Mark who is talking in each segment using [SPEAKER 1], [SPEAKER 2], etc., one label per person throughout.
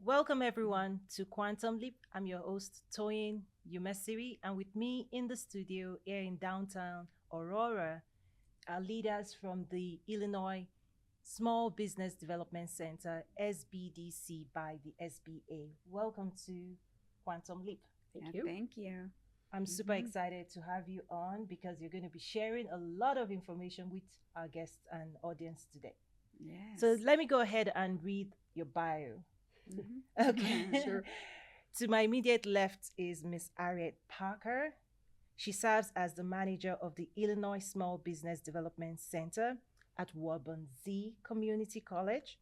[SPEAKER 1] Welcome everyone to Quantum Leap. I'm your host Toyin Umesiri, and with me in the studio here in downtown Aurora are leaders from the Illinois Small Business Development Center (SBDC) by the SBA. Welcome to Quantum Leap.
[SPEAKER 2] Yeah,
[SPEAKER 3] Thank you.
[SPEAKER 2] thank you.
[SPEAKER 1] I'm super
[SPEAKER 2] hmm
[SPEAKER 1] excited to have you on because you're going to be sharing a lot of information with our guests and audience today. So
[SPEAKER 2] Yes.
[SPEAKER 1] let me go ahead and read your bio. Okay.
[SPEAKER 2] hmm
[SPEAKER 3] Sure.
[SPEAKER 1] To my immediate left is Miss Harriet Parker. She serves as the manager of the Illinois Small Business Development Center at Z Community College.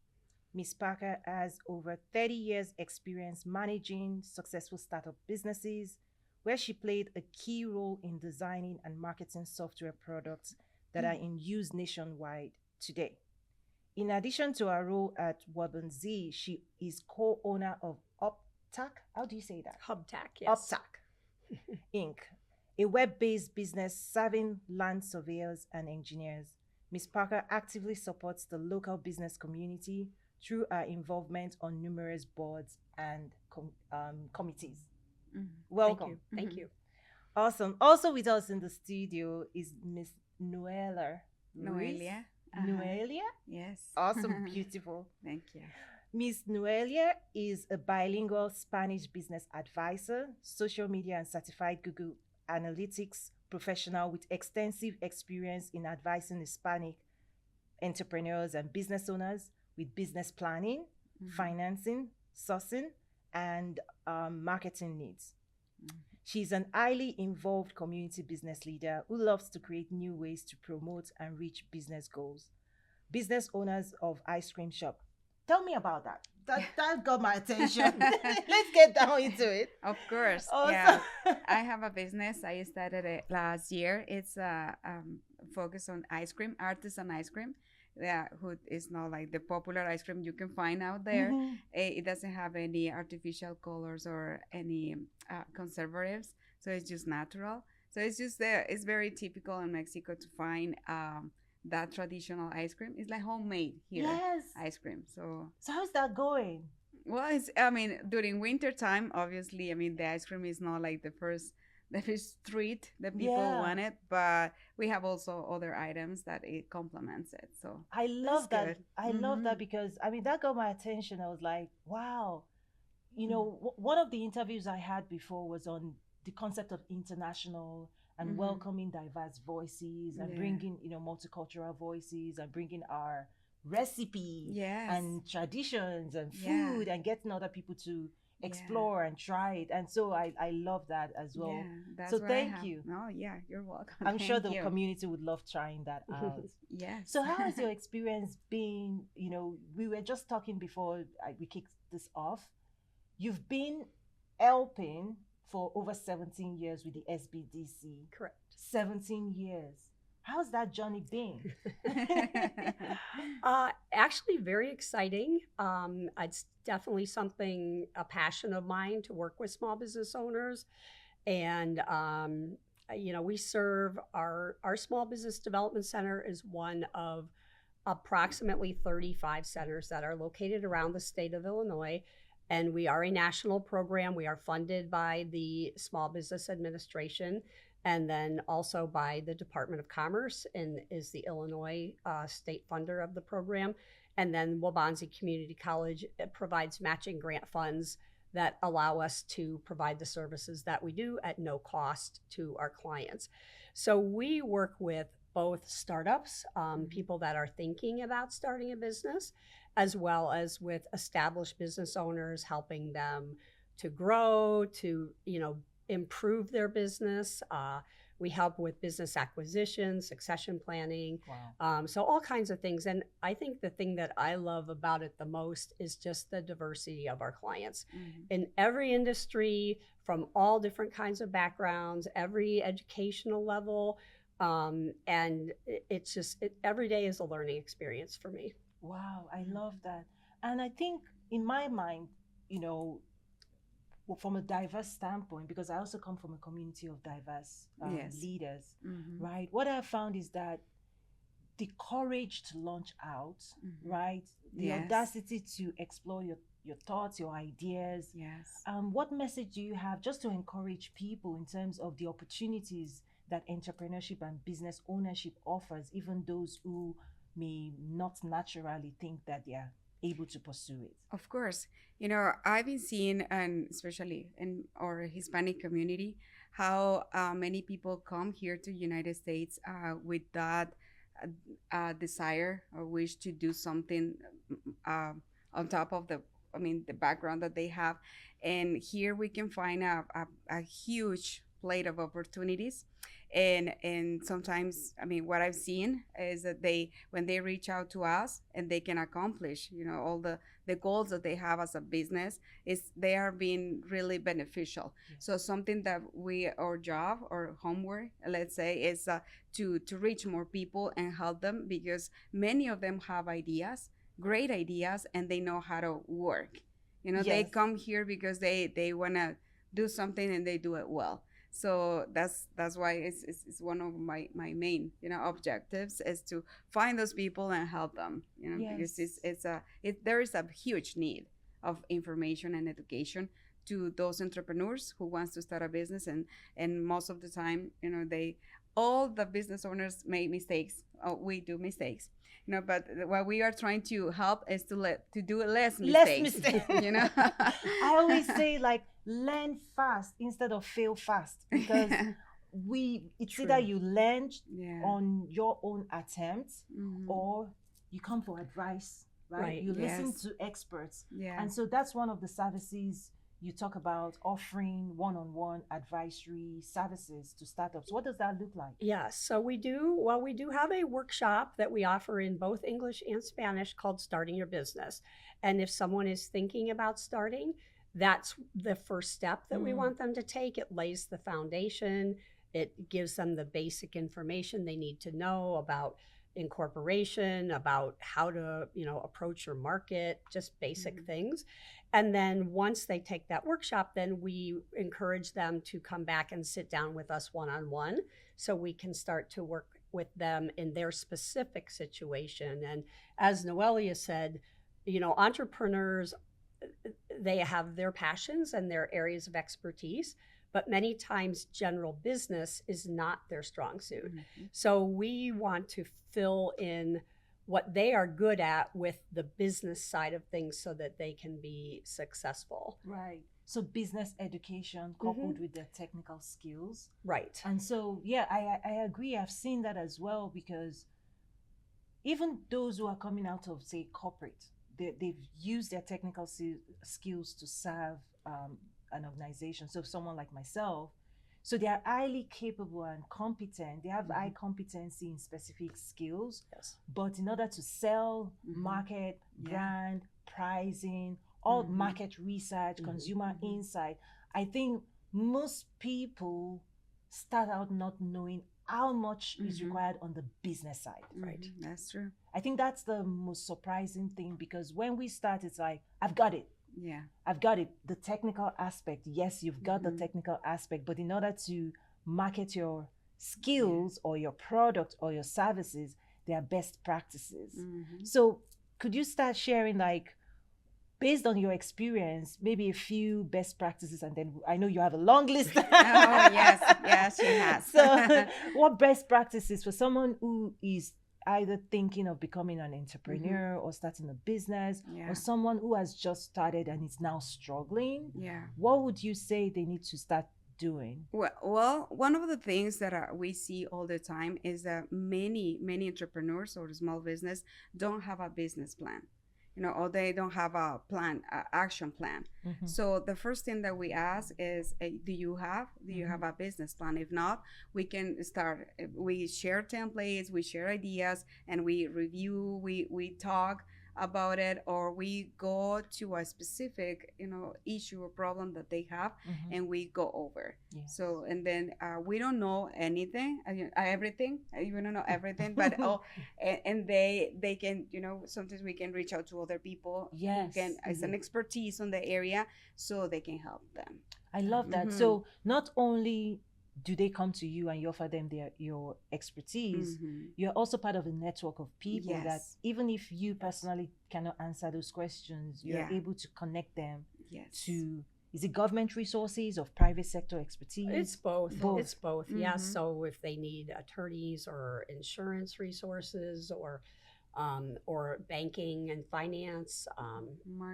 [SPEAKER 1] Miss Parker has over 30 years' experience managing successful startup businesses, where she played a key role in designing and marketing software products that are in use nationwide today. In addition to her role at Z, she is co-owner of Uptack. How do you say that?
[SPEAKER 3] Hubtac, yes.
[SPEAKER 1] Uptack Inc., a web-based business serving land surveyors and engineers. Ms. Parker actively supports the local business community through her involvement on numerous boards and committees.
[SPEAKER 3] Thank
[SPEAKER 1] Welcome.
[SPEAKER 3] you. Thank you.
[SPEAKER 1] Awesome. Also with us in the studio is Miss Noela Ruiz.
[SPEAKER 2] Noelia.
[SPEAKER 1] Noelia?
[SPEAKER 2] Yes.
[SPEAKER 1] Awesome, beautiful.
[SPEAKER 2] Thank you.
[SPEAKER 1] Ms. Noelia is a bilingual Spanish business advisor, social media and certified Google Analytics professional with extensive experience in advising Hispanic entrepreneurs and business owners with business planning, financing, sourcing, and marketing needs. She's an highly involved community business leader who loves to create new ways to promote and reach business goals. Business owners of ice cream shop. Tell me about that. That got my attention. Let's get down into it.
[SPEAKER 2] Of course.
[SPEAKER 1] Awesome.
[SPEAKER 2] Yeah. I have a business. I started it last year. It's focused on ice cream, artisan ice cream. Yeah, who is not like the popular ice cream you can find out there.
[SPEAKER 1] Mhm.
[SPEAKER 2] It doesn't have any artificial colors or any conservatives, so it's just natural. So it's just it's very typical in Mexico to find that traditional ice cream. It's like homemade here
[SPEAKER 1] Yes.
[SPEAKER 2] ice cream.
[SPEAKER 1] So how's that going?
[SPEAKER 2] Well, it's I mean during winter time, obviously, I mean the ice cream is not like the first treat that people
[SPEAKER 1] Yeah.
[SPEAKER 2] want it, but we have also other items that it complements it. So
[SPEAKER 1] I love that.
[SPEAKER 2] good.
[SPEAKER 1] I love that
[SPEAKER 2] Mhm.
[SPEAKER 1] because I mean that got my attention. I was like, wow.
[SPEAKER 2] Mhm.
[SPEAKER 1] One of the interviews I had before was on the concept of international and
[SPEAKER 2] Mhm.
[SPEAKER 1] welcoming diverse voices and
[SPEAKER 2] Yeah.
[SPEAKER 1] bringing, multicultural voices and bringing our recipe
[SPEAKER 2] Yes.
[SPEAKER 1] and traditions and
[SPEAKER 2] Yeah.
[SPEAKER 1] food and getting other people to
[SPEAKER 2] Yeah.
[SPEAKER 1] explore and try it. And so I love that as well.
[SPEAKER 2] Yeah. That's
[SPEAKER 1] So
[SPEAKER 2] what I
[SPEAKER 1] thank
[SPEAKER 2] have.
[SPEAKER 1] you.
[SPEAKER 2] Oh, yeah. You're welcome.
[SPEAKER 1] I'm sure
[SPEAKER 2] Thank
[SPEAKER 1] the
[SPEAKER 2] you.
[SPEAKER 1] community would love trying that out.
[SPEAKER 2] Yes.
[SPEAKER 1] So, how has your experience been? We were just talking before we kicked this off. You've been helping for over 17 years with the SBDC.
[SPEAKER 3] Correct.
[SPEAKER 1] 17 years. How's that journey been?
[SPEAKER 3] Actually, very exciting. It's definitely a passion of mine to work with small business owners. And, we serve our Small Business Development Center is one of approximately 35 centers that are located around the state of Illinois. And we are a national program. We are funded by the Small Business Administration and then also by the Department of Commerce and is the Illinois state funder of the program. And then Wabanzi Community College provides matching grant funds that allow us to provide the services that we do at no cost to our clients. So we work with both startups, people that are thinking about starting a business, as well as with established business owners, helping them to grow, to improve their business. We help with business acquisition, succession planning,
[SPEAKER 1] Wow.
[SPEAKER 3] so all kinds of things. And I think the thing that I love about it the most is just the diversity of our clients
[SPEAKER 2] Mhm.
[SPEAKER 3] in every industry, from all different kinds of backgrounds, every educational level. And it's just every day is a learning experience for me.
[SPEAKER 1] Wow, I love that. And I think in my mind, you know, from a diverse standpoint, because I also come from a community of diverse
[SPEAKER 2] Yes.
[SPEAKER 1] leaders,
[SPEAKER 2] Mhm.
[SPEAKER 1] right? What I found is that the courage to launch out,
[SPEAKER 2] Mhm.
[SPEAKER 1] right? The
[SPEAKER 2] Yes.
[SPEAKER 1] audacity to explore your your thoughts, your ideas.
[SPEAKER 2] Yes.
[SPEAKER 1] What message do you have just to encourage people in terms of the opportunities that entrepreneurship and business ownership offers, even those who may not naturally think that they are able to pursue it?
[SPEAKER 2] Of course, I've been seeing, and especially in our Hispanic community, how many people come here to United States with that desire or wish to do something uh, on top of the background that they have, and here we can find a huge plate of opportunities. And sometimes, what I've seen is that when they reach out to us and they can accomplish all the goals that they have as a business, is they are being really beneficial.
[SPEAKER 1] Yes.
[SPEAKER 2] So something that our job or homework, let's say, is to reach more people and help them, because many of them have ideas, great ideas, and they know how to work. They
[SPEAKER 1] Yes.
[SPEAKER 2] come here because they want to do something and they do it well. So that's why it's one of my main objectives, is to find those people and help them, because
[SPEAKER 1] Yes.
[SPEAKER 2] there is a huge need of information and education to those entrepreneurs who wants to start a business. And most of the time, they all the business owners make mistakes. We do mistakes, but what we are trying to help is to do less
[SPEAKER 1] Less
[SPEAKER 2] mistakes.
[SPEAKER 1] mistake. I always say, like, learn fast instead of fail fast, because it's
[SPEAKER 2] True.
[SPEAKER 1] either you learn
[SPEAKER 2] Yeah.
[SPEAKER 1] on your own attempts,
[SPEAKER 2] Mhm.
[SPEAKER 1] or you come for advice, right?
[SPEAKER 3] Right.
[SPEAKER 1] You listen
[SPEAKER 2] Yes.
[SPEAKER 1] to experts.
[SPEAKER 2] Yeah.
[SPEAKER 1] And so that's one of the services you talk about, offering one-on-one advisory services to startups. What does that look like?
[SPEAKER 3] Yes, so we do have a workshop that we offer in both English and Spanish called Starting Your Business. And if someone is thinking about starting, that's the first step that we
[SPEAKER 1] Mm.
[SPEAKER 3] want them to take. It lays the foundation. It gives them the basic information they need to know about incorporation, about how to, approach your market, just basic things. And then once they take that workshop, then we encourage them to come back and sit down with us one-on-one, so we can start to work with them in their specific situation. And as Noelia said, entrepreneurs, they have their passions and their areas of expertise, but many times general business is not their strong suit.
[SPEAKER 2] Mhm.
[SPEAKER 3] So we want to fill in what they are good at with the business side of things so that they can be successful.
[SPEAKER 1] Right. So business education coupled with their technical skills.
[SPEAKER 3] Right.
[SPEAKER 1] And so, yeah, I agree. I've seen that as well, because even those who are coming out of, say, corporate, they've used their technical skills to serve an organization. So someone like myself, so they are highly capable and competent. They have high competency in specific skills.
[SPEAKER 3] Yes.
[SPEAKER 1] But in order to sell, market, brand, pricing, all market research, consumer insight, I think most people start out not knowing how much is required on the business side.
[SPEAKER 3] Right.
[SPEAKER 2] That's true.
[SPEAKER 1] I think that's the most surprising thing, because when we start, it's like, I've got it.
[SPEAKER 2] Yeah.
[SPEAKER 1] I've got it. The technical aspect, yes, you've got the technical aspect, but in order to market your skills or your product or your services, there are best practices. So could you start sharing, like, based on your experience, maybe a few best practices, and then I know you have a long list.
[SPEAKER 2] Oh, yes, she has.
[SPEAKER 1] So what best practices for someone who is either thinking of becoming an entrepreneur or starting a business,
[SPEAKER 2] Yeah.
[SPEAKER 1] or someone who has just started and is now struggling?
[SPEAKER 2] Yeah.
[SPEAKER 1] What would you say they need to start doing?
[SPEAKER 2] Well, one of the things that we see all the time is that many entrepreneurs or small business don't have a business plan, or they don't have a plan, action plan. So the first thing that we ask is, do you have a business plan? If not, we can start. We share templates, we share ideas, and we review. We talk about it, or we go to a specific issue or problem that they have, and we go over.
[SPEAKER 1] Yes.
[SPEAKER 2] So, and then we don't know anything, everything. We don't know everything, but and they can, sometimes we can reach out to other people who
[SPEAKER 1] Yes.
[SPEAKER 2] can as an expertise on the area, so they can help them.
[SPEAKER 1] I love that. So not only do they come to you and you offer them your expertise, you're also part of a network of people that
[SPEAKER 2] Yes.
[SPEAKER 1] even if you personally cannot answer those questions, you're
[SPEAKER 2] Yeah.
[SPEAKER 1] able to connect them
[SPEAKER 2] Yes.
[SPEAKER 1] to, is it government resources or private sector expertise?
[SPEAKER 3] It's both.
[SPEAKER 1] Both.
[SPEAKER 3] It's both. Yes.
[SPEAKER 2] Mhm.
[SPEAKER 3] So if they need attorneys or insurance resources or banking and finance,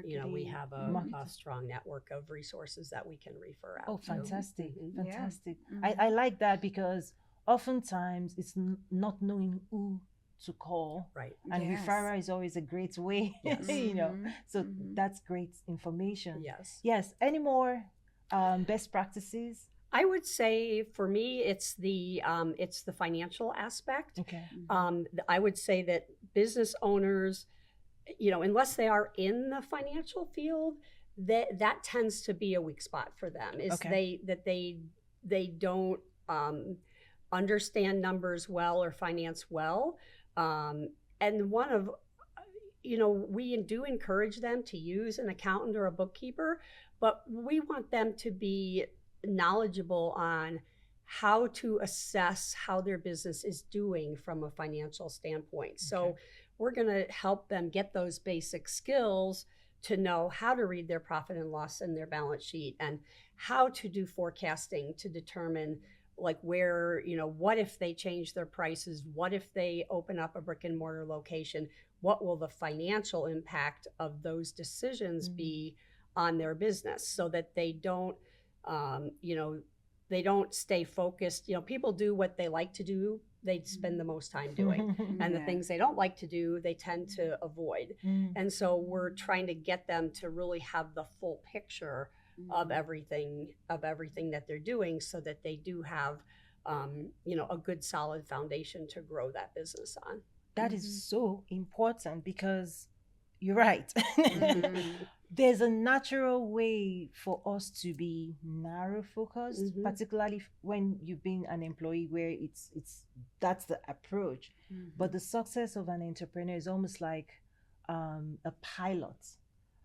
[SPEAKER 3] you know, we
[SPEAKER 2] Marketing.
[SPEAKER 3] have
[SPEAKER 1] Marketing.
[SPEAKER 3] a strong network of resources that we can refer out
[SPEAKER 1] Oh,
[SPEAKER 3] to.
[SPEAKER 1] fantastic.
[SPEAKER 3] Mhm.
[SPEAKER 1] Fantastic.
[SPEAKER 2] Mhm.
[SPEAKER 1] I like that because oftentimes it's not knowing who to call.
[SPEAKER 3] Right.
[SPEAKER 1] And
[SPEAKER 2] Yes.
[SPEAKER 1] referral is always a great way,
[SPEAKER 3] Yes.
[SPEAKER 1] you know.
[SPEAKER 2] Mhm.
[SPEAKER 1] So
[SPEAKER 2] Mhm.
[SPEAKER 1] that's great information.
[SPEAKER 3] Yes.
[SPEAKER 1] Yes. Any more best practices?
[SPEAKER 3] I would say for me, it's the financial aspect.
[SPEAKER 1] Okay.
[SPEAKER 3] I would say that business owners, you know, unless they are in the financial field, that tends to be a weak spot for them. Is
[SPEAKER 1] Okay.
[SPEAKER 3] they don't understand numbers well or finance well, and one of you know, we do encourage them to use an accountant or a bookkeeper, but we want them to be knowledgeable on how to assess how their business is doing from a financial standpoint. So
[SPEAKER 1] Okay.
[SPEAKER 3] we're going to help them get those basic skills to know how to read their profit and loss and their balance sheet and how to do forecasting to determine like where, you know, what if they change their prices, what if they open up a brick and mortar location, what will the financial impact of those decisions be on their business, so that they don't you know, they don't stay focused. You know, people do what they like to do, they spend the most time doing, and the
[SPEAKER 2] Yeah.
[SPEAKER 3] things they don't like to do, they tend to avoid. And so we're trying to get them to really have the full picture of everything that they're doing, so that they do have you know, a good solid foundation to grow that business on.
[SPEAKER 1] That is so important because you're right.
[SPEAKER 2] Mhm.
[SPEAKER 1] There's a natural way for us to be narrow focused,
[SPEAKER 3] Mhm.
[SPEAKER 1] particularly when you've been an employee where it's that's the approach. But the success of an entrepreneur is almost like a pilot.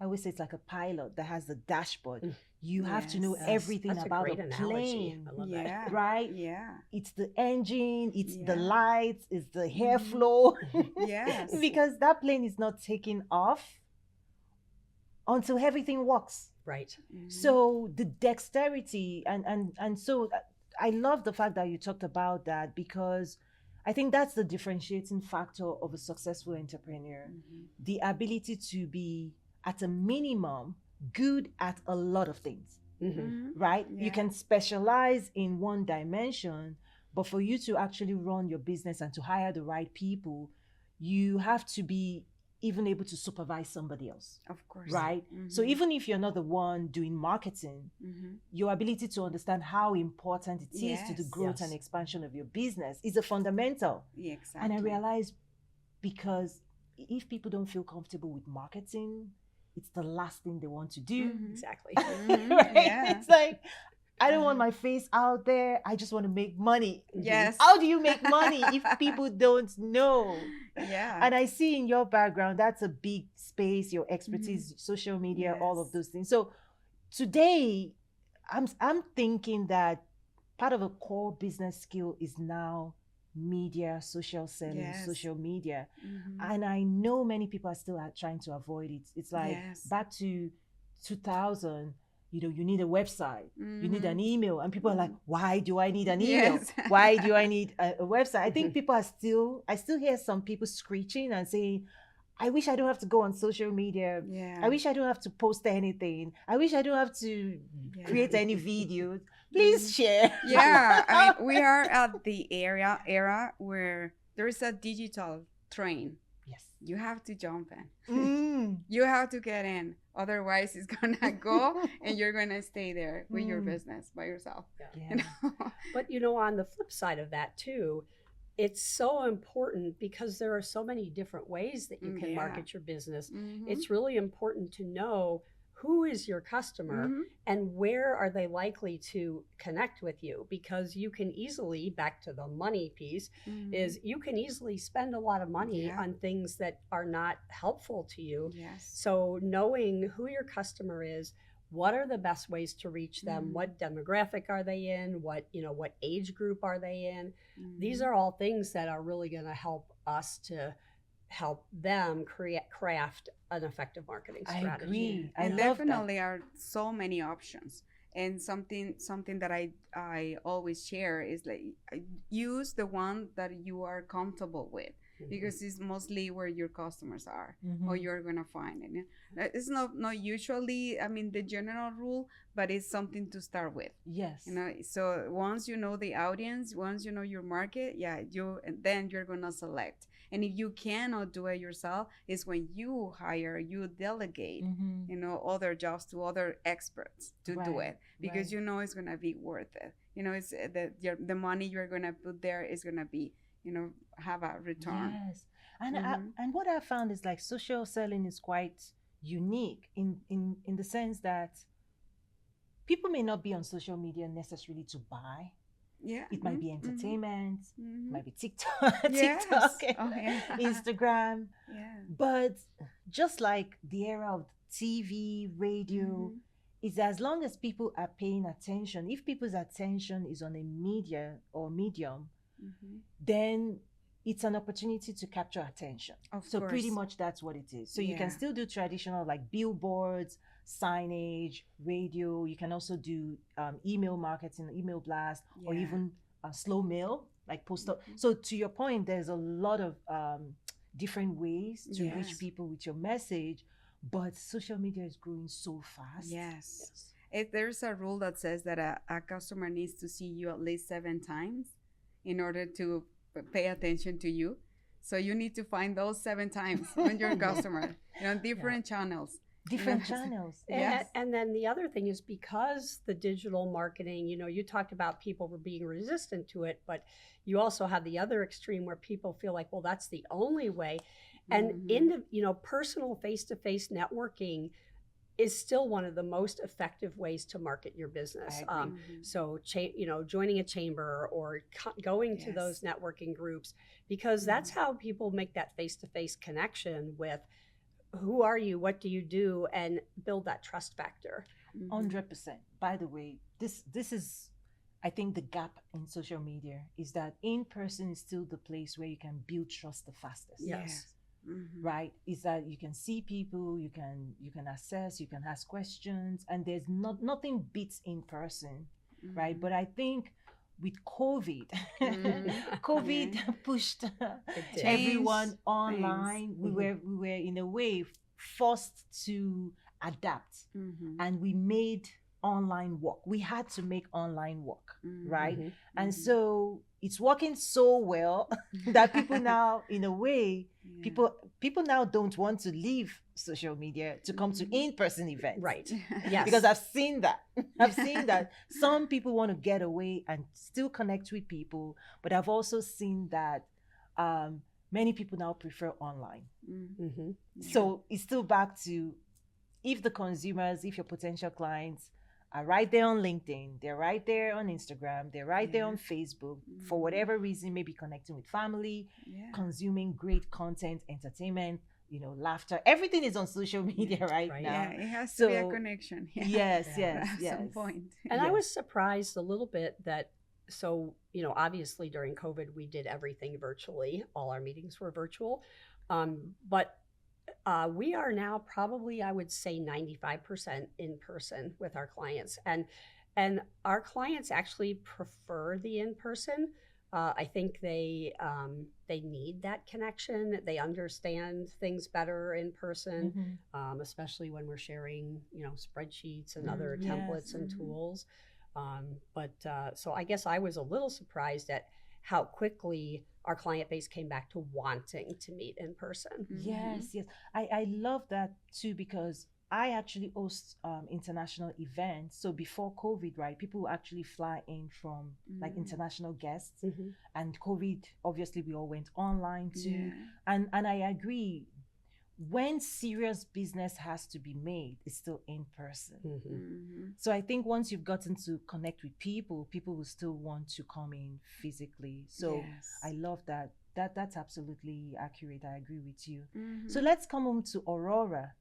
[SPEAKER 1] I always say it's like a pilot that has the dashboard. You have to know
[SPEAKER 2] Yes.
[SPEAKER 1] everything
[SPEAKER 3] That's a
[SPEAKER 1] about
[SPEAKER 3] great
[SPEAKER 1] a
[SPEAKER 3] analogy.
[SPEAKER 1] plane,
[SPEAKER 3] I love
[SPEAKER 2] Yeah.
[SPEAKER 3] that.
[SPEAKER 1] right?
[SPEAKER 2] Yeah.
[SPEAKER 1] It's the engine, it's the
[SPEAKER 2] Yeah.
[SPEAKER 1] lights, it's the
[SPEAKER 2] Mhm.
[SPEAKER 1] airflow.
[SPEAKER 2] Yes.
[SPEAKER 1] Because that plane is not taking off until everything works.
[SPEAKER 3] Right.
[SPEAKER 2] Mhm.
[SPEAKER 1] So the dexterity and so I love the fact that you talked about that because I think that's the differentiating factor of a successful entrepreneur.
[SPEAKER 2] Mhm.
[SPEAKER 1] The ability to be at a minimum good at a lot of things,
[SPEAKER 2] Mhm.
[SPEAKER 1] right? You can
[SPEAKER 2] Yeah.
[SPEAKER 1] specialize in one dimension, but for you to actually run your business and to hire the right people, you have to be even able to supervise somebody else,
[SPEAKER 2] Of course.
[SPEAKER 1] right? So
[SPEAKER 2] Mhm.
[SPEAKER 1] even if you're not the one doing marketing,
[SPEAKER 2] Mhm.
[SPEAKER 1] your ability to understand how important it is to the
[SPEAKER 2] Yes.
[SPEAKER 1] growth and
[SPEAKER 3] Yes.
[SPEAKER 1] expansion of your business is a fundamental.
[SPEAKER 2] Yeah,
[SPEAKER 1] And I
[SPEAKER 2] exactly.
[SPEAKER 1] realized because if people don't feel comfortable with marketing, it's the last thing they want to do.
[SPEAKER 2] Mhm.
[SPEAKER 3] Exactly.
[SPEAKER 2] Mhm.
[SPEAKER 1] Right?
[SPEAKER 2] Yeah.
[SPEAKER 1] It's like, I don't want
[SPEAKER 2] Uh-huh.
[SPEAKER 1] my face out there. I just want to make money.
[SPEAKER 2] Yes.
[SPEAKER 1] How do you make money if people don't know?
[SPEAKER 2] Yeah.
[SPEAKER 1] And I see in your background, that's a big space, your expertise, social media, all of
[SPEAKER 2] Yes.
[SPEAKER 1] those things. So today, I'm thinking that part of a core business skill is now media, social selling,
[SPEAKER 2] Yes.
[SPEAKER 1] social media.
[SPEAKER 2] Mhm.
[SPEAKER 1] And I know many people are still trying to avoid it. It's like
[SPEAKER 2] Yes.
[SPEAKER 1] back to 2000, you know, you need a website, you need an
[SPEAKER 2] Mhm.
[SPEAKER 1] email, and people are like, why do I need an email?
[SPEAKER 2] Yes.
[SPEAKER 1] Why do I need a website? I think people are still, I still hear some people screeching and saying, I wish I don't have to go on social media.
[SPEAKER 2] Yeah.
[SPEAKER 1] I wish I don't have to post anything. I wish I don't have to
[SPEAKER 2] Yeah.
[SPEAKER 1] create any videos. Please
[SPEAKER 2] Mhm.
[SPEAKER 1] share.
[SPEAKER 2] Yeah, I mean, we are at the era where there is a digital train.
[SPEAKER 1] Yes.
[SPEAKER 2] You have to jump in.
[SPEAKER 1] Mm.
[SPEAKER 2] You have to get in. Otherwise, it's gonna go, and you're gonna stay there with your
[SPEAKER 1] Mm.
[SPEAKER 2] business by yourself.
[SPEAKER 1] Yeah.
[SPEAKER 2] You know?
[SPEAKER 3] But you know, on the flip side of that too, it's so important because there are so many different ways that you can
[SPEAKER 2] Yeah.
[SPEAKER 3] market your business.
[SPEAKER 2] Mhm.
[SPEAKER 3] It's really important to know who is your customer
[SPEAKER 2] Mhm.
[SPEAKER 3] and where are they likely to connect with you, because you can easily, back to the money piece,
[SPEAKER 2] Mhm.
[SPEAKER 3] is you can easily spend a lot of money
[SPEAKER 2] Yeah.
[SPEAKER 3] on things that are not helpful to you.
[SPEAKER 2] Yes.
[SPEAKER 3] So knowing who your customer is, what are the best ways to reach them?
[SPEAKER 2] Mhm.
[SPEAKER 3] What demographic are they in? What age group are they in? These
[SPEAKER 2] Mhm.
[SPEAKER 3] are all things that are really going to help us to help them craft an effective marketing
[SPEAKER 1] I
[SPEAKER 3] strategy.
[SPEAKER 1] agree. I
[SPEAKER 2] And
[SPEAKER 1] love that.
[SPEAKER 2] definitely are so many options. And something that I always share is like use the one that you are comfortable with,
[SPEAKER 3] Mhm.
[SPEAKER 2] because it's mostly where your customers are or
[SPEAKER 1] Mhm.
[SPEAKER 2] you're gonna find it. It's not usually, I mean, the general rule, but it's something to start with.
[SPEAKER 1] Yes.
[SPEAKER 2] So once you know the audience, once you know your market, yeah, and then you're gonna select. And if you cannot do it yourself, is when you delegate,
[SPEAKER 1] Mhm.
[SPEAKER 2] other jobs to other experts to do
[SPEAKER 1] Right.
[SPEAKER 2] it, because
[SPEAKER 1] Right.
[SPEAKER 2] you know it's gonna be worth it. It's the money you're gonna put there is gonna be, have a return.
[SPEAKER 1] Yes. And
[SPEAKER 2] Mm-hmm.
[SPEAKER 1] and what I found is like social selling is quite unique in the sense that people may not be on social media necessarily to buy.
[SPEAKER 2] Yeah.
[SPEAKER 1] It might be
[SPEAKER 2] Mm-hmm.
[SPEAKER 1] entertainment, it
[SPEAKER 2] Mm-hmm.
[SPEAKER 1] might be TikTok,
[SPEAKER 2] Yes.
[SPEAKER 1] TikTok, and
[SPEAKER 2] Oh yeah.
[SPEAKER 1] Instagram.
[SPEAKER 2] Yeah.
[SPEAKER 1] But just like the era of TV, radio,
[SPEAKER 2] Mm-hmm.
[SPEAKER 1] is as long as people are paying attention, if people's attention is on a media or medium,
[SPEAKER 2] Mm-hmm.
[SPEAKER 1] then it's an opportunity to capture attention.
[SPEAKER 2] Of
[SPEAKER 1] So pretty
[SPEAKER 2] course.
[SPEAKER 1] much that's what it is. So you can
[SPEAKER 2] Yeah.
[SPEAKER 1] still do traditional like billboards, signage, radio. You can also do email marketing, email blast, or
[SPEAKER 2] Yeah.
[SPEAKER 1] even slow mail like postal.
[SPEAKER 2] Mhm.
[SPEAKER 1] So to your point, there's a lot of different ways to
[SPEAKER 2] Yes.
[SPEAKER 1] reach people with your message, but social media is growing so fast.
[SPEAKER 2] Yes.
[SPEAKER 3] Yes.
[SPEAKER 2] If there's a rule that says that a customer needs to see you at least 7 times in order to pay attention to you. So you need to find those 7 times on your customer, different channels.
[SPEAKER 1] Different channels.
[SPEAKER 2] Yes.
[SPEAKER 3] And then the other thing is, because the digital marketing, you talked about people were being resistant to it, but you also have the other extreme where people feel like, well, that's the only way. And
[SPEAKER 2] Mhm.
[SPEAKER 3] in the personal face-to-face networking is still one of the most effective ways to market your business.
[SPEAKER 1] I agree.
[SPEAKER 2] Mhm.
[SPEAKER 3] So, joining a chamber or going to
[SPEAKER 2] Yes.
[SPEAKER 3] those networking groups, because that's how people make that face-to-face connection with who are you, what do you do, and build that trust factor.
[SPEAKER 2] Mhm.
[SPEAKER 1] 100%. By the way, this is, I think, the gap in social media is that in person is still the place where you can build trust the fastest.
[SPEAKER 3] Yes.
[SPEAKER 2] Mhm.
[SPEAKER 1] Right? Is that you can see people, you can assess, you can ask questions, and there's nothing beats in person, right?
[SPEAKER 2] Mhm.
[SPEAKER 1] But I think with COVID,
[SPEAKER 2] Mhm.
[SPEAKER 1] COVID
[SPEAKER 2] Yeah.
[SPEAKER 1] pushed
[SPEAKER 3] It did.
[SPEAKER 1] everyone
[SPEAKER 2] Change
[SPEAKER 1] online.
[SPEAKER 2] things.
[SPEAKER 1] We were in a way forced to adapt,
[SPEAKER 2] Mhm.
[SPEAKER 1] and we made online work. We had to make online work,
[SPEAKER 2] Mhm.
[SPEAKER 1] right?
[SPEAKER 3] Mhm.
[SPEAKER 1] And
[SPEAKER 2] Mhm.
[SPEAKER 1] so it's working so well that people now, in a way,
[SPEAKER 2] Yeah.
[SPEAKER 1] people now don't want to leave social media to come to
[SPEAKER 2] Mhm.
[SPEAKER 1] in-person events.
[SPEAKER 3] Right. Yes.
[SPEAKER 1] Because I've seen that. I've seen that some people want to get away and still connect with people, but I've also seen that many people now prefer online.
[SPEAKER 2] Mhm.
[SPEAKER 3] Mhm.
[SPEAKER 1] So it's still back to, if the consumers, if your potential clients are right there on LinkedIn, they're right there on Instagram, they're right there
[SPEAKER 2] Yeah.
[SPEAKER 1] on Facebook, for
[SPEAKER 2] Mhm.
[SPEAKER 1] whatever reason, maybe connecting with family,
[SPEAKER 2] Yeah.
[SPEAKER 1] consuming great content, entertainment, laughter. Everything is on social media right
[SPEAKER 3] Right.
[SPEAKER 1] now.
[SPEAKER 2] Yeah, it has to be a
[SPEAKER 1] So,
[SPEAKER 2] connection. Yeah.
[SPEAKER 1] Yes,
[SPEAKER 3] Yeah.
[SPEAKER 1] yes,
[SPEAKER 2] At
[SPEAKER 1] yes.
[SPEAKER 2] some point.
[SPEAKER 3] And I
[SPEAKER 1] Yes.
[SPEAKER 3] was surprised a little bit that, so, obviously during COVID, we did everything virtually. All our meetings were virtual. But we are now probably, I would say, 95% in person with our clients. And our clients actually prefer the in person. I think they need that connection. They understand things better in person,
[SPEAKER 1] Mhm.
[SPEAKER 3] especially when we're sharing, spreadsheets and other
[SPEAKER 1] Yes.
[SPEAKER 3] templates and
[SPEAKER 2] Mhm.
[SPEAKER 3] tools. So I guess I was a little surprised at how quickly our client base came back to wanting to meet in person.
[SPEAKER 1] Yes, yes. I love that too, because I actually host international events. So before COVID, right, people would actually fly in from like
[SPEAKER 2] Mm.
[SPEAKER 1] international guests,
[SPEAKER 3] Mhm.
[SPEAKER 1] and COVID, obviously, we all went online too.
[SPEAKER 2] Yeah.
[SPEAKER 1] And I agree. When serious business has to be made, it's still in person.
[SPEAKER 3] Mhm.
[SPEAKER 2] Mhm.
[SPEAKER 1] So I think once you've gotten to connect with people, people will still want to come in physically. So
[SPEAKER 2] Yes.
[SPEAKER 1] I love that. That's absolutely accurate. I agree with you.
[SPEAKER 2] Mhm.
[SPEAKER 1] So let's come home to Aurora.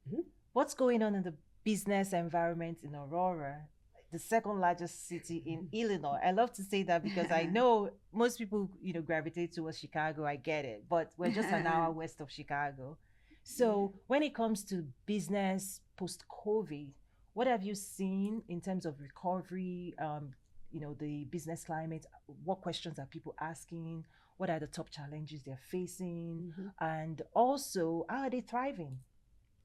[SPEAKER 3] Mhm.
[SPEAKER 1] What's going on in business environment in Aurora, the second largest city in Illinois. I love to say that because I know most people, gravitate towards Chicago. I get it, but we're just an hour west of Chicago. So when it comes to business post COVID, what have you seen in terms of recovery? The business climate. What questions are people asking? What are the top challenges they're facing? And also, how are they thriving?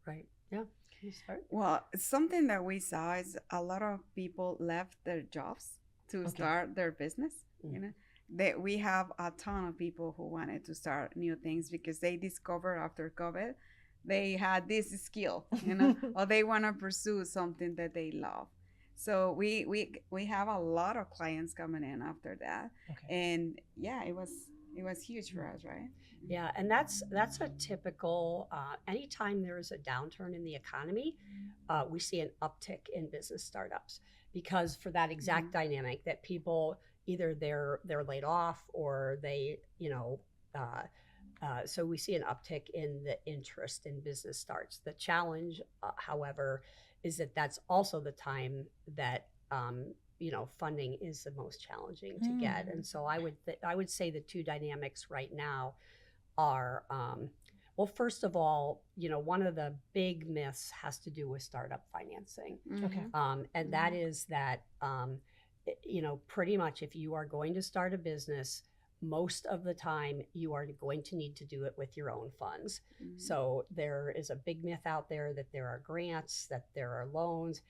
[SPEAKER 3] Right. Yeah. Can you start?
[SPEAKER 2] Well, something that we saw is a lot of people left their jobs to
[SPEAKER 1] Okay.
[SPEAKER 2] start their business. You know, that we have a ton of people who wanted to start new things because they discovered after COVID they had this skill, or they want to pursue something that they love. So we have a lot of clients coming in after that,
[SPEAKER 1] Okay.
[SPEAKER 2] and yeah, it was huge for us, right?
[SPEAKER 3] Yeah, and that's a typical. Anytime there is a downturn in the economy, we see an uptick in business startups because for that exact dynamic that people either they're laid off or they so we see an uptick in the interest in business starts. The challenge, however, is that that's also the time that funding is the most challenging to get. And so I would say the two dynamics right now are well, first of all, one of the big myths has to do with startup financing.
[SPEAKER 1] Okay.
[SPEAKER 3] And that is that, pretty much if you are going to start a business, most of the time you are going to need to do it with your own funds. So there is a big myth out there that there are grants, that there are loans.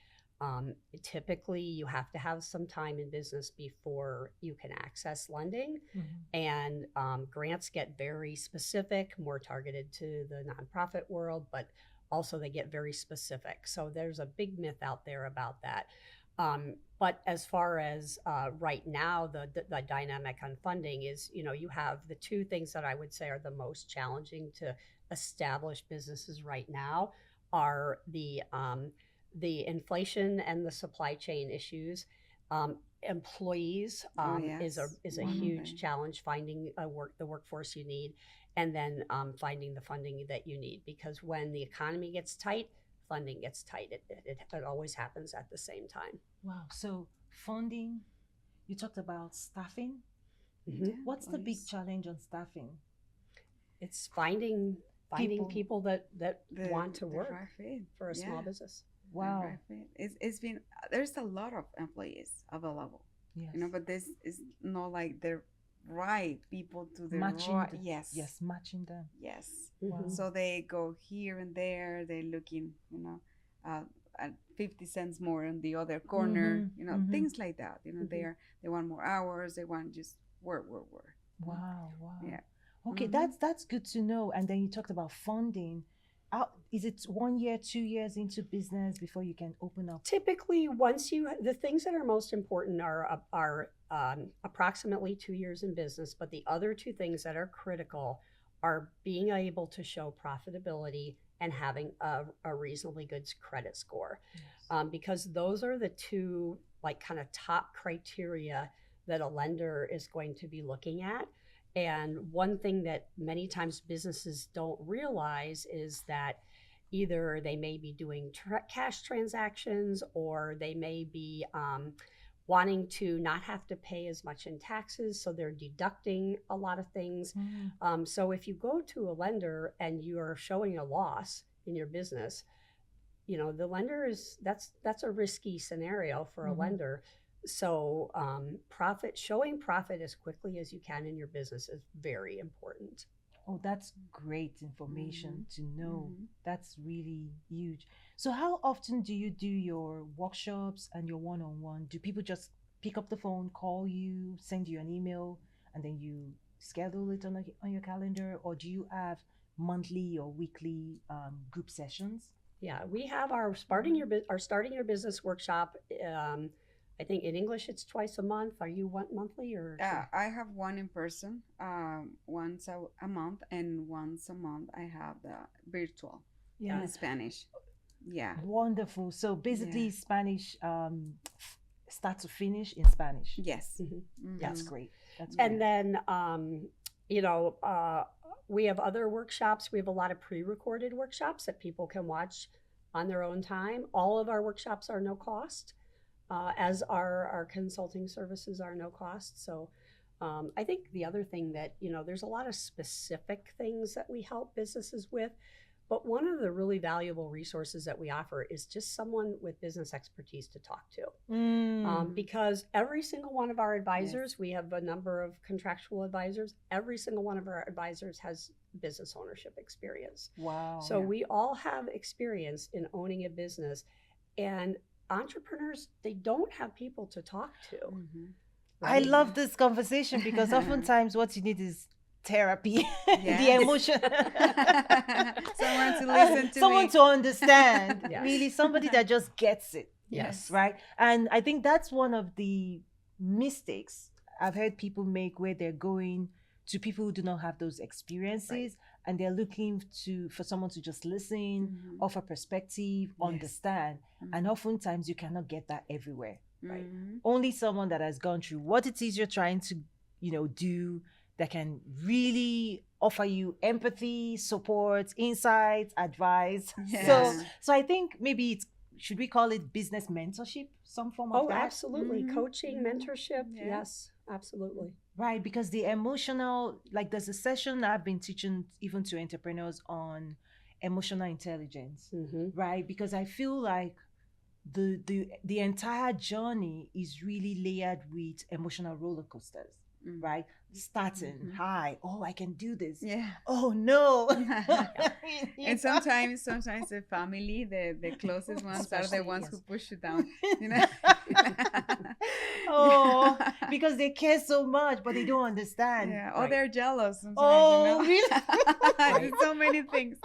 [SPEAKER 3] Typically, you have to have some time in business before you can access lending. And grants get very specific, more targeted to the nonprofit world, but also they get very specific. So there's a big myth out there about that. But as far as right now, the dynamic on funding is, you have the two things that I would say are the most challenging to establish businesses right now are the inflation and the supply chain issues. Employees is a huge challenge, finding the workforce you need, and then finding the funding that you need, because when the economy gets tight, funding gets tight. It always happens at the same time.
[SPEAKER 1] Wow. So funding, you talked about staffing.
[SPEAKER 2] Yeah,
[SPEAKER 1] What's the big
[SPEAKER 2] please.
[SPEAKER 1] challenge on staffing?
[SPEAKER 3] It's finding people that want to
[SPEAKER 2] The
[SPEAKER 3] work
[SPEAKER 2] right fit.
[SPEAKER 3] for a small
[SPEAKER 2] Yeah,
[SPEAKER 3] business.
[SPEAKER 2] the
[SPEAKER 1] Wow.
[SPEAKER 2] right fit. It's been there's a lot of employees available,
[SPEAKER 1] Yes.
[SPEAKER 2] but this is not like the right people to the
[SPEAKER 1] Matching
[SPEAKER 2] right.
[SPEAKER 1] the-
[SPEAKER 2] Yes.
[SPEAKER 1] Yes, matching them.
[SPEAKER 2] Yes.
[SPEAKER 1] Wow.
[SPEAKER 2] So they go here and there. They're looking, at 50 cents more in the other corner. Things like that. They want more hours. They want just work.
[SPEAKER 1] Wow. Wow.
[SPEAKER 2] Yeah.
[SPEAKER 1] Okay, that's good to know. And then you talked about funding. Is it 1 year, 2 years into business before you can open up?
[SPEAKER 3] Typically, the things that are most important are approximately 2 years in business, but the other two things that are critical are being able to show profitability and having a reasonably good credit score, because those are the two kind of top criteria that a lender is going to be looking at. And one thing that many times businesses don't realize is that either they may be doing cash transactions, or they may be wanting to not have to pay as much in taxes, so they're deducting a lot of things. So if you go to a lender and you are showing a loss in your business, the lender that's a risky scenario for a lender. So showing profit as quickly as you can in your business is very important.
[SPEAKER 1] Oh, that's great information to know. That's really huge. So how often do you do your workshops and your one-on-one? Do people just pick up the phone, call you, send you an email, and then you schedule it on your calendar? Or do you have monthly or weekly group sessions?
[SPEAKER 3] Yeah, we have our starting your business workshop. I think in English it's twice a month. Are you monthly or?
[SPEAKER 2] I have one in person, once a month, and once a month I have the virtual in Spanish. Yeah.
[SPEAKER 1] Wonderful. So basically,
[SPEAKER 2] Yeah.
[SPEAKER 1] Spanish, start to finish in Spanish.
[SPEAKER 2] Yes.
[SPEAKER 1] That's great. That's great.
[SPEAKER 3] And then, we have other workshops. We have a lot of pre-recorded workshops that people can watch on their own time. All of our workshops are no cost, as our consulting services are no cost. So I think the other thing that, there's a lot of specific things that we help businesses with, but one of the really valuable resources that we offer is just someone with business expertise to talk to. Because every single one of our advisors, we have a number of contractual advisors, every single one of our advisors has business ownership experience.
[SPEAKER 1] Wow.
[SPEAKER 3] So we all have experience in owning a business, and entrepreneurs, they don't have people to talk to.
[SPEAKER 1] I love this conversation because oftentimes what you need is therapy, the emotion,
[SPEAKER 2] someone to listen to,
[SPEAKER 1] someone to understand,
[SPEAKER 3] Yes.
[SPEAKER 1] really somebody that just gets it.
[SPEAKER 3] Yes.
[SPEAKER 1] Right. And I think that's one of the mistakes I've heard people make, where they're going to people who do not have those experiences, and they're looking for someone to just listen, offer perspective, understand. And oftentimes you cannot get that everywhere. Right. Only someone that has gone through what it is you're trying to, do, that can really offer you empathy, support, insights, advice.
[SPEAKER 2] Yes.
[SPEAKER 1] So I think maybe should we call it business mentorship, some form of that?
[SPEAKER 3] Absolutely. Coaching, mentorship. Yes, absolutely.
[SPEAKER 1] Right, because the emotional, like there's a session I've been teaching even to entrepreneurs on emotional intelligence, right? Because I feel like the entire journey is really layered with emotional roller coasters, right? Starting high, oh, I can do this.
[SPEAKER 2] Yeah.
[SPEAKER 1] Oh no.
[SPEAKER 2] And sometimes the family, the closest ones,
[SPEAKER 3] Especially,
[SPEAKER 2] are the ones
[SPEAKER 3] yes.
[SPEAKER 2] who push you down.
[SPEAKER 1] Oh, because they care so much, but they don't understand.
[SPEAKER 2] Yeah. Oh, they're jealous sometimes.
[SPEAKER 1] Oh,
[SPEAKER 2] Really? So many things.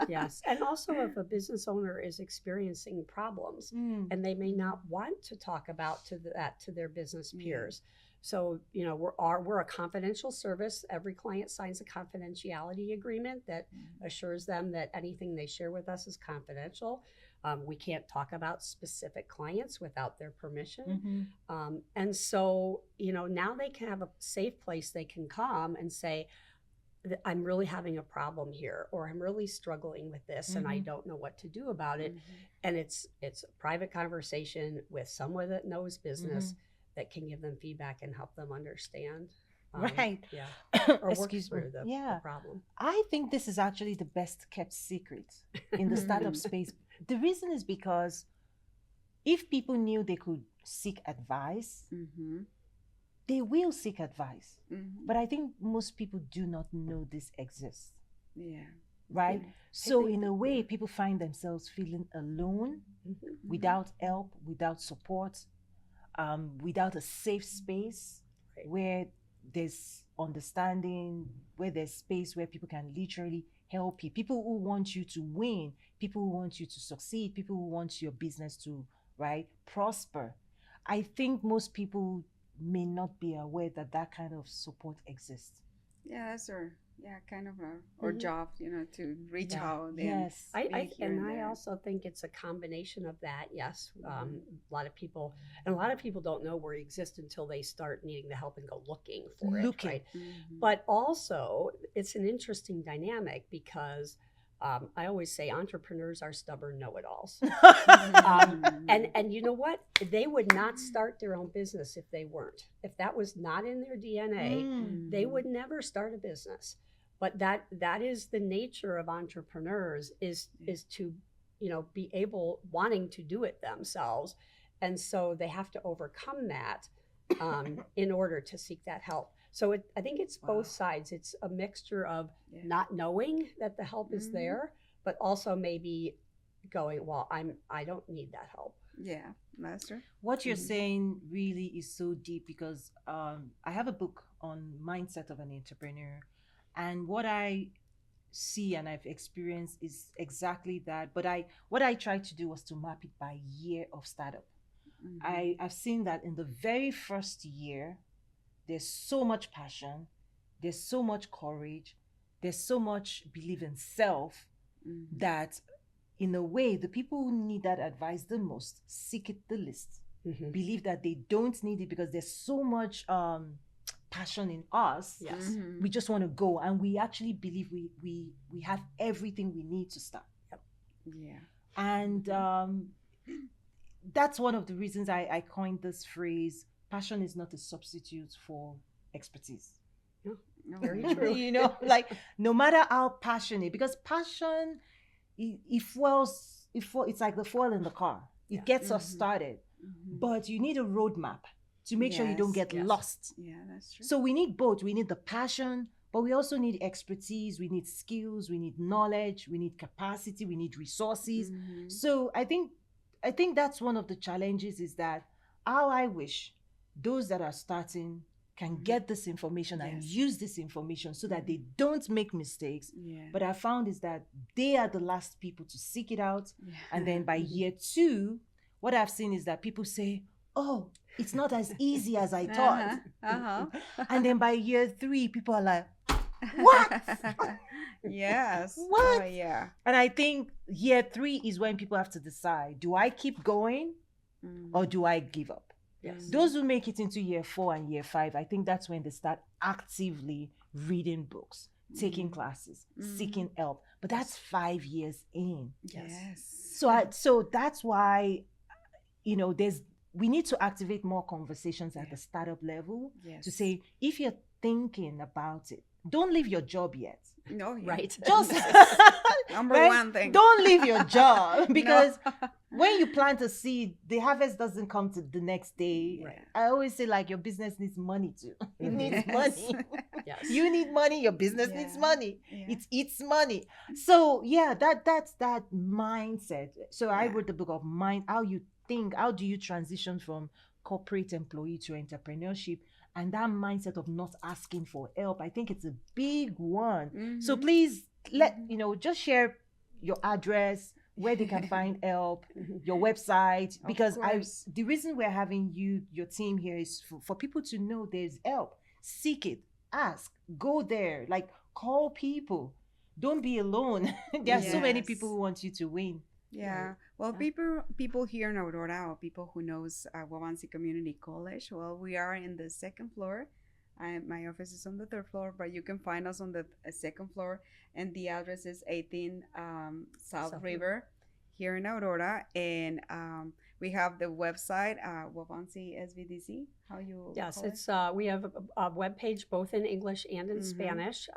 [SPEAKER 3] Yes. And also, if a business owner is experiencing problems and they may not want to talk about to their business peers. So, we're a confidential service. Every client signs a confidentiality agreement that assures them that anything they share with us is confidential. We can't talk about specific clients without their permission. And so, now they can have a safe place they can come and say, I'm really having a problem here, or I'm really struggling with this and I don't know what to do about it. And it's a private conversation with someone that knows business that can give them feedback and help them understand.
[SPEAKER 1] Right.
[SPEAKER 3] Yeah. Or work
[SPEAKER 1] Excuse me.
[SPEAKER 3] through the problem.
[SPEAKER 1] I think this is actually the best kept secret in the startup space. The reason is because if people knew they could seek advice, they will seek advice. But I think most people do not know this exists.
[SPEAKER 2] Yeah.
[SPEAKER 1] Right? So in a way, people find themselves feeling alone, without help, without support, without a safe space where there's understanding, where there's space where people can literally help you. People who want you to win, people who want you to succeed, people who want your business to, prosper. I think most people may not be aware that that kind of support exists.
[SPEAKER 2] Yeah, that's kind of our job, to reach out.
[SPEAKER 1] Yes.
[SPEAKER 3] I also think it's a combination of that. Yes. A lot of people don't know we exist until they start needing the help and go looking for it. Right. But also it's an interesting dynamic because I always say entrepreneurs are stubborn know-it-alls. And you know what? They would not start their own business if they weren't. If that was not in their DNA, they would never start a business. But that is the nature of entrepreneurs is to, be wanting to do it themselves. And so they have to overcome that in order to seek that help. So I think it's both sides. It's a mixture of not knowing that the help is there, but also maybe going, well, I don't need that help.
[SPEAKER 2] Yeah, master.
[SPEAKER 1] What you're saying really is so deep because I have a book on mindset of an entrepreneur, and what I see and I've experienced is exactly that. But what I tried to do was to map it by year of startup. I've seen that in the very first year, there's so much passion, there's so much courage, there's so much belief in self that in a way, the people who need that advice the most seek it the least, believe that they don't need it because there's so much passion in us.
[SPEAKER 3] Yes.
[SPEAKER 1] We just want to go, and we actually believe we have everything we need to start.
[SPEAKER 2] Yeah.
[SPEAKER 1] And that's one of the reasons I coined this phrase: passion is not a substitute for expertise.
[SPEAKER 3] Yeah,
[SPEAKER 2] No,
[SPEAKER 3] very
[SPEAKER 2] no.
[SPEAKER 3] true.
[SPEAKER 1] You know, like no matter how passionate, because passion, it fuels, it's like the fuel in the car. It
[SPEAKER 3] Yeah.
[SPEAKER 1] gets us
[SPEAKER 2] Mhm.
[SPEAKER 1] started,
[SPEAKER 2] Mhm.
[SPEAKER 1] but you need a roadmap to make sure you don't
[SPEAKER 2] Yes,
[SPEAKER 1] get
[SPEAKER 3] yes.
[SPEAKER 1] lost.
[SPEAKER 2] yeah, that's true.
[SPEAKER 1] So we need both. We need the passion, but we also need expertise. We need skills. We need knowledge. We need capacity. We need resources.
[SPEAKER 2] Mhm.
[SPEAKER 1] So I think that's one of the challenges, is that how I wish those that are starting can
[SPEAKER 2] Mhm.
[SPEAKER 1] get this information and
[SPEAKER 2] Yes.
[SPEAKER 1] use this information so that
[SPEAKER 2] Mhm.
[SPEAKER 1] they don't make mistakes.
[SPEAKER 2] Yeah.
[SPEAKER 1] But I found is that they are the last people to seek it out.
[SPEAKER 2] Yeah.
[SPEAKER 1] And then by
[SPEAKER 3] Mhm.
[SPEAKER 1] year 2, what I've seen is that people say, oh, it's not as easy as I thought. And then by year 3, people are like, what?
[SPEAKER 2] Yes.
[SPEAKER 1] What?
[SPEAKER 2] Oh, yeah.
[SPEAKER 1] And I think year 3 is when people have to decide, do I keep going or do I give up?
[SPEAKER 3] Yes.
[SPEAKER 1] Those who make it into year 4 and year 5, I think that's when they start actively reading books, taking
[SPEAKER 2] Mhm.
[SPEAKER 1] classes,
[SPEAKER 2] Mhm.
[SPEAKER 1] seeking help. But that's 5 years in.
[SPEAKER 2] Yes.
[SPEAKER 1] So that's why, we need to activate more conversations at
[SPEAKER 2] Yeah.
[SPEAKER 1] the startup level
[SPEAKER 2] Yes.
[SPEAKER 1] to say, if you're thinking about it, don't leave your job yet.
[SPEAKER 2] No, yeah.
[SPEAKER 3] Right.
[SPEAKER 1] Just
[SPEAKER 2] Number
[SPEAKER 1] right?
[SPEAKER 2] one thing.
[SPEAKER 1] Don't leave your job,
[SPEAKER 2] No.
[SPEAKER 1] because when you plant a seed, the harvest doesn't come to the next day.
[SPEAKER 2] Right.
[SPEAKER 1] I always say, like, your business needs money too. It needs
[SPEAKER 2] Yes.
[SPEAKER 1] money.
[SPEAKER 3] Yes.
[SPEAKER 1] You need money. Your business needs
[SPEAKER 2] Yeah.
[SPEAKER 1] money.
[SPEAKER 2] Yeah.
[SPEAKER 1] It eats money. So yeah, that's that mindset. So I
[SPEAKER 2] Yeah.
[SPEAKER 1] wrote the book of mind. How you think? How do you transition from corporate employee to entrepreneurship? And that mindset of not asking for help, I think it's a big one. So
[SPEAKER 2] Mhm.
[SPEAKER 1] please
[SPEAKER 2] Mhm.
[SPEAKER 1] just share your address, where they can find help,
[SPEAKER 3] Mhm.
[SPEAKER 1] your website,
[SPEAKER 2] Of
[SPEAKER 1] because
[SPEAKER 2] course.
[SPEAKER 1] the reason we're having your team here is for people to know there's help. Seek it, ask, go there, like, call people. Don't be alone. There are so many people
[SPEAKER 2] Yes.
[SPEAKER 1] who want you to win.
[SPEAKER 2] Yeah. Well, people here in Aurora, or people who knows Wabansi Community College, well, we are in the second floor. My office is on the third floor, but you can find us on the second floor, and the address is 18 South
[SPEAKER 3] South
[SPEAKER 2] River here in Aurora, and we have the website Wabansi SVDC. How you
[SPEAKER 3] Yes,
[SPEAKER 2] call it?
[SPEAKER 3] it's we have a web page both in English and in
[SPEAKER 2] Mhm.
[SPEAKER 3] Spanish,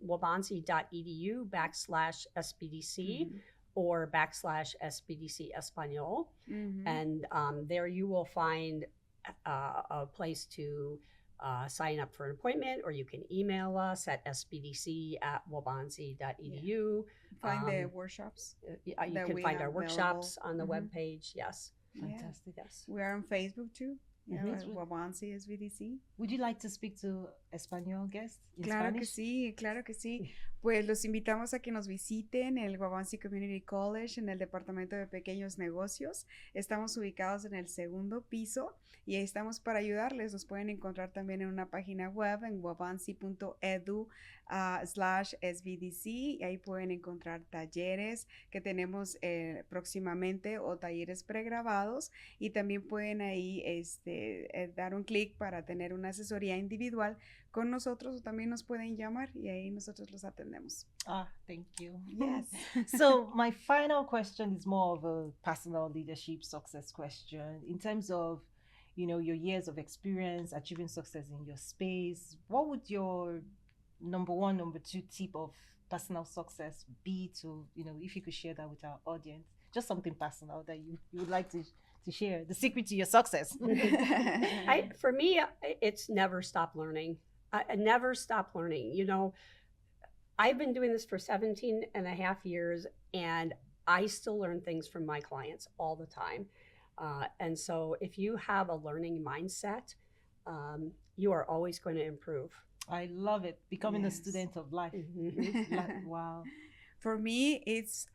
[SPEAKER 3] wabansi.edu/SBDC
[SPEAKER 2] Mhm.
[SPEAKER 3] or /SBDC Espanol.
[SPEAKER 2] Mhm.
[SPEAKER 3] And there you will find a place to sign up for an appointment, or you can email us at sbdc@wabansi.edu.
[SPEAKER 2] Find the
[SPEAKER 3] Um,
[SPEAKER 2] workshops
[SPEAKER 3] You
[SPEAKER 2] that
[SPEAKER 3] can
[SPEAKER 2] we
[SPEAKER 3] find
[SPEAKER 2] have
[SPEAKER 3] our workshops on the
[SPEAKER 2] available. Mhm.
[SPEAKER 3] web page. Yes.
[SPEAKER 2] Yeah.
[SPEAKER 1] Fantastic.
[SPEAKER 3] Yes.
[SPEAKER 2] We are on Facebook too. Yeah,
[SPEAKER 1] Mhm.
[SPEAKER 2] Wabansi SVDC.
[SPEAKER 1] Would you like to speak to Espanol guest in
[SPEAKER 2] Claro que
[SPEAKER 1] Spanish?
[SPEAKER 2] sí, claro que sí. Pues los invitamos a que nos visiten el Wabansi Community College en el Departamento de Pequeños Negocios. Estamos ubicados en el segundo piso y ahí estamos para ayudarles. Nos pueden encontrar también en una página web en wabansi.edu/SVDC y ahí pueden encontrar talleres que tenemos próximamente o talleres pregrabados, y también pueden ahí dar un clic para tener una asesoría individual con nosotros, o también nos pueden llamar y ahí nosotros los atendemos.
[SPEAKER 1] Thank you.
[SPEAKER 2] Yes.
[SPEAKER 1] So my final question is more of a personal leadership success question. In terms of, your years of experience achieving success in your space, what would your number 1, number 2 tip of personal success be to, if you could share that with our audience? Just something personal that you would like to share, the secret to your success.
[SPEAKER 3] For me, it's never stop learning. I never stop learning. I've been doing this for 17 and a half years, and I still learn things from my clients all the time. And so if you have a learning mindset, you are always going to improve.
[SPEAKER 1] I love it. Becoming a
[SPEAKER 2] Yes.
[SPEAKER 1] student of life.
[SPEAKER 3] Mhm.
[SPEAKER 1] Wow.
[SPEAKER 2] For me, it's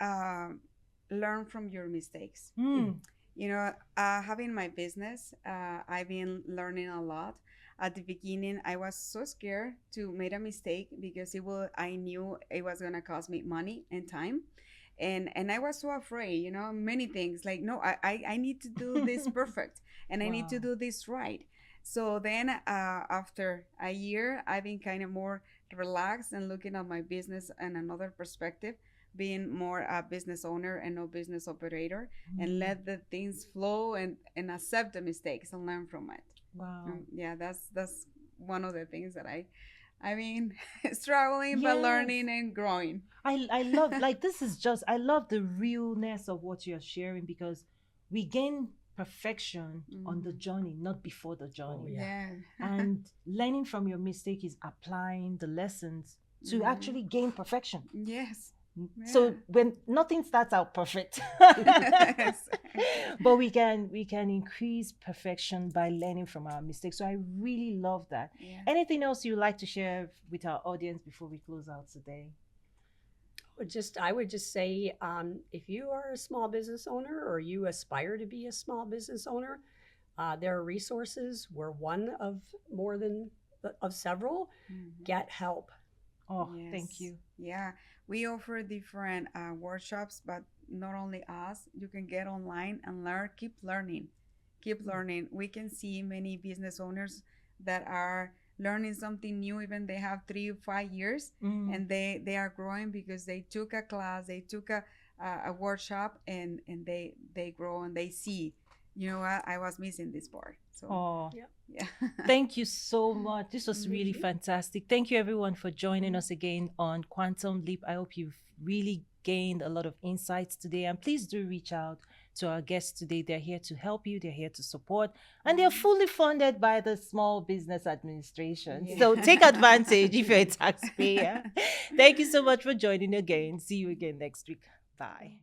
[SPEAKER 2] learn from your mistakes.
[SPEAKER 1] Mm.
[SPEAKER 2] Having my business, I've been learning a lot. At the beginning, I was so scared to make a mistake because I knew it was gonna cost me money and time, and I was so afraid. Many things like, no, I need to do this perfect, and I need to
[SPEAKER 1] Wow.
[SPEAKER 2] do this right. So then, after a year, I've been kind of more relaxed and looking at my business in another perspective. being more a business owner and no business operator,
[SPEAKER 1] Mm.
[SPEAKER 2] and let the things flow and accept the mistakes and learn from it.
[SPEAKER 1] Wow.
[SPEAKER 2] Yeah, that's one of the things that I mean, struggling but
[SPEAKER 1] Yes.
[SPEAKER 2] learning and growing.
[SPEAKER 1] I love, like, this is just, I love the realness of what you're sharing, because we gain perfection on the
[SPEAKER 2] Mhm.
[SPEAKER 1] journey, not before the journey.
[SPEAKER 3] yeah.
[SPEAKER 1] And learning from your mistake is applying the lessons to
[SPEAKER 2] Mhm.
[SPEAKER 1] actually gain perfection.
[SPEAKER 2] Yes.
[SPEAKER 1] So
[SPEAKER 2] Yeah.
[SPEAKER 1] when nothing starts out perfect,
[SPEAKER 2] Yes.
[SPEAKER 1] but we can increase perfection by learning from our mistakes. So I really love that.
[SPEAKER 2] Yeah.
[SPEAKER 1] Anything else you'd like to share with our audience before we close out today?
[SPEAKER 3] I would just say, if you are a small business owner or you aspire to be a small business owner, there are resources. We're one of more than of several.
[SPEAKER 2] Mhm.
[SPEAKER 3] Get help.
[SPEAKER 1] Oh,
[SPEAKER 2] Yes.
[SPEAKER 1] thank you.
[SPEAKER 2] Yeah, we offer different workshops, but not only us. You can get online and learn. Keep learning. Keep learning. We can see many business owners that are learning something new. Even they have 3 or 5 years,
[SPEAKER 1] Mm.
[SPEAKER 2] and they are growing because they took a class, they took a workshop, and they grow and they see. You know what? I was missing this part. So
[SPEAKER 1] Oh,
[SPEAKER 3] Yeah.
[SPEAKER 2] yeah.
[SPEAKER 1] thank you so much. This was really
[SPEAKER 2] Mhm.
[SPEAKER 1] fantastic. Thank you, everyone, for joining us again on Quantum Leap. I hope you've really gained a lot of insights today. And please do reach out to our guests today. They're here to help you, they're here to support, and they're fully funded by the Small Business Administration.
[SPEAKER 2] Yeah.
[SPEAKER 1] So take advantage if you're a taxpayer. Thank you so much for joining again. See you again next week. Bye.